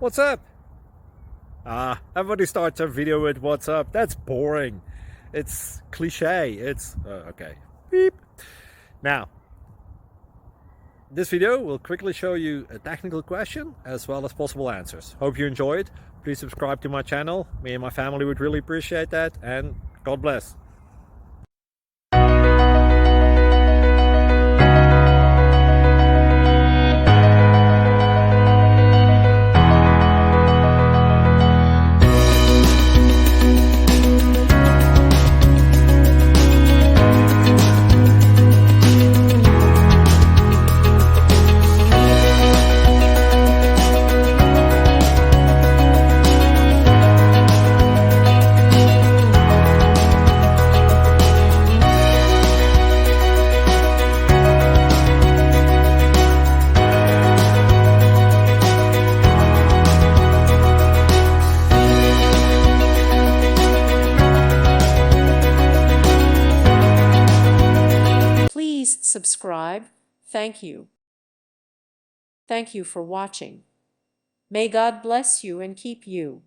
What's up? Everybody starts a video with what's up. That's boring. It's cliche. It's okay. Beep. Now, this video will quickly show you a technical question as well as possible answers. Hope you enjoyed. Please subscribe to my channel. Me and my family would really appreciate that, and God bless. Please subscribe. Thank you. Thank you for watching. May God bless you and keep you.